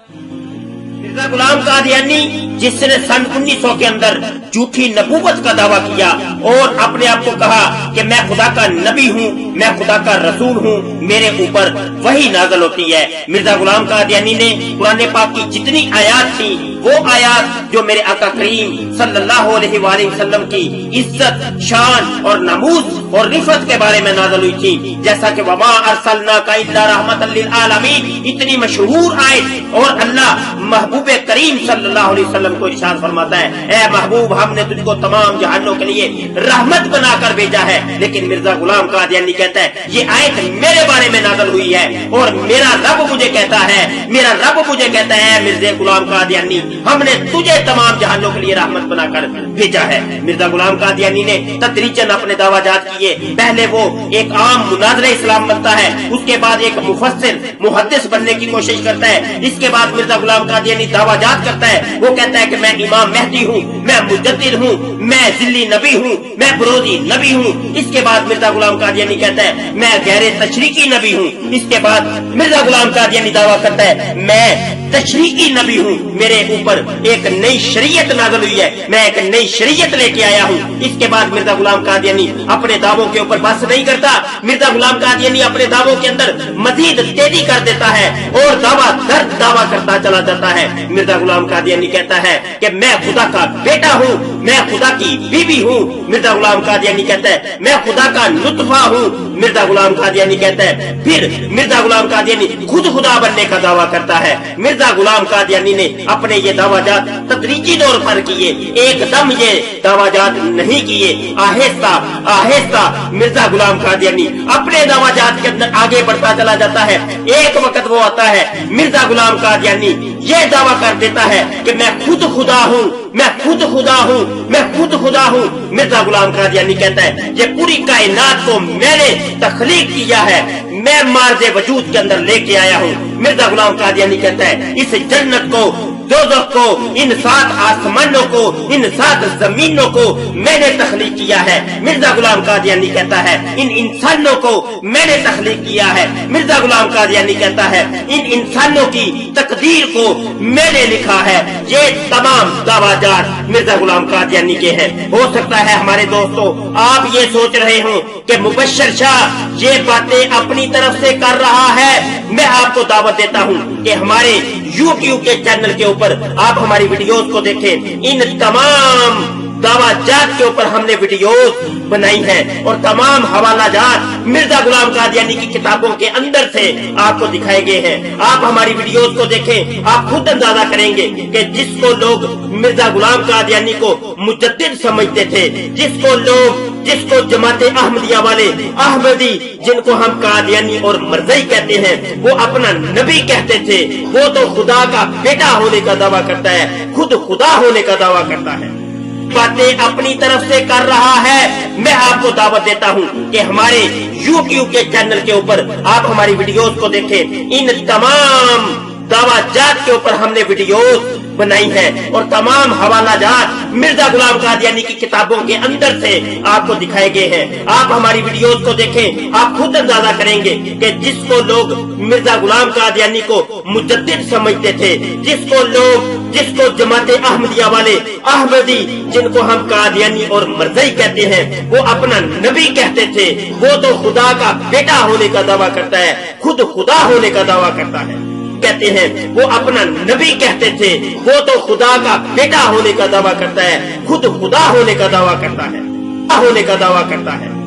मिर्जा गुलाम कादियानी जिसने सन 1900 के अंदर झूठी नबूवत का दावा किया और अपने आप को कहा कि मैं खुदा का नबी हूँ, मैं खुदा का रसूल हूँ, मेरे ऊपर वही नाज़िल होती है। मिर्जा गुलाम कादियानी ने कुरान पाक की जितनी आयात थी वो आयात जो मेरे आका करीम सल्लल्लाहु अलैहि वसल्लम की इज्जत, शान और नमूज और रिफत के बारे में नाज़िल हुई थी, जैसा कि वमा अरसलनाका इल्ला रहमतल लिल आलमीन इतनी मशहूर आयत। और अल्लाह महबूब करीम सल्लल्लाहु अलैहि वसल्लम को इरशाद फरमाता है, ए महबूब हमने तुझको तमाम जहानों के लिए रहमत बनाकर भेजा है। लेकिन मिर्जा गुलाम कादियानी कहता है ये आयत मेरे बारे में नाज़िल हुई है और मेरा रब मुझे कहता है, मेरा रब मुझे कहता है मिर्जा गुलाम कादियानी हमने तुझे तमाम जहानों के लिए रहमत बनाकर भेजा है। मिर्जा गुलाम कादियानी ने तदरीजन अपने दावाजात किए। पहले वो एक आम मुनाज़िर इस्लाम बनता है, उसके बाद एक मुफस्सिर मुहद्दिस बनने की कोशिश करता है। इसके बाद मिर्जा गुलाम कादियानी दावाजात करता है, वो कहता है कि मैं इमाम मेहदी हूँ, मैं मुजद्दिद हूँ, मैं जिल्ली नबी हूँ, मैं बरोदी नबी हूँ। इसके बाद मिर्जा गुलाम कादियानी कहता है मैं गैर तशरीकी नबी हूँ। इसके बाद मिर्जा गुलाम कादियानी दावा करता है मैं तशरीकी नबी हूँ, मेरे ऊपर एक नई शरीयत नाज़िल हुई है, मैं एक नई शरीयत लेके आया हूँ। इसके बाद मिर्जा गुलाम कादियानी अपने दावों के ऊपर बस नहीं करता, मिर्जा गुलाम कादियानी अपने दावों के अंदर मजीद तेजी कर देता है और दावा करता चला जाता है। मिर्जा गुलाम कादियानी कहता है कि मैं खुदा का बेटा हूँ, मैं खुदा की बीवी हूँ। मिर्जा गुलाम कादियानी कहता है मैं खुदा का नुतफा हूँ। मिर्जा गुलाम कादियानी कहता है, फिर मिर्जा गुलाम कादियानी खुद खुदा बनने का दावा करता है। मिर्जा गुलाम कादियानी ने अपने ये दावाजात तदरीजी तौर पर किए, एकदम ये दावाजात नहीं किए, आहिस्ता आहिस्ता मिर्जा गुलाम कादियानी अपने दावाजात के अंदर आगे बढ़ता चला जाता है। एक वक्त वो आता है मिर्जा गुलाम कादियानी ये दावा कर देता है कि मैं खुद खुदा हूँ, मैं खुद खुदा हूँ, मैं खुद खुदा हूँ। मिर्जा गुलाम कादियानी कहता है ये पूरी कायनात को मैंने तख्लीक किया है, मैं मार्ज़े वजूद के अंदर लेके आया हूँ। मिर्जा गुलाम कादियानी कहता है इस जन्नत को, दोज़ख को, इन 7 आसमानों को, इन 7 जमीनों को मैंने तख्लीक किया है। मिर्जा गुलाम कादियानी कहता है इन इंसानों को मैंने तख्लीक किया है। मिर्जा गुलाम कादियानी कहता है इन इंसानों की तकदीर को मैंने लिखा है। ये तमाम दावाजात मिर्जा गुलाम कादियानी के हैं। हो सकता है हमारे दोस्तों आप ये सोच रहे हो कि मुबश्शिर शाह ये बातें अपनी तरफ से कर रहा है। मैं आपको दावत देता हूँ कि हमारे YouTube के चैनल के ऊपर आप हमारी वीडियोस को देखें। इन तमाम दावाजात के ऊपर हमने वीडियोस बनाई हैं और तमाम हवालाजात मिर्जा गुलाम कादियानी की किताबों के अंदर से आपको दिखाए गए हैं। आप हमारी वीडियोस को देखें, आप खुद अंदाजा करेंगे कि जिसको लोग मिर्जा गुलाम कादियानी को मुजद्दिद समझते थे, जिसको जमाते अहमदिया वाले अहमदी जिनको हम कादियानी और मरज़ई कहते हैं वो अपना नबी कहते थे, वो तो खुदा का बेटा होने का दावा करता है, खुद खुदा होने का दावा करता है। बातें अपनी तरफ से कर रहा है। मैं आपको दावत देता हूँ कि हमारे YouTube के चैनल के ऊपर आप हमारी वीडियोस को देखें। इन तमाम दावाजात के ऊपर हमने वीडियोस बनाई है और तमाम हवालाजात मिर्जा गुलाम कादियानी की किताबों के अंदर से आपको दिखाए गए हैं। आप हमारी वीडियोस को देखें, आप खुद अंदाजा करेंगे कि जिसको लोग मिर्जा गुलाम कादियानी को मुजद्दिद समझते थे, जिसको जमाते अहमदिया वाले अहमदी जिनको हम कादियानी और मरज़ई कहते हैं वो अपना नबी कहते थे, वो तो खुदा का बेटा होने का दावा करता है, खुद खुदा होने का दावा करता है। कहते हैं वो अपना नबी कहते थे, वो तो खुदा का बेटा होने का दावा करता है, खुद खुदा होने का दावा करता है, होने का दावा करता है।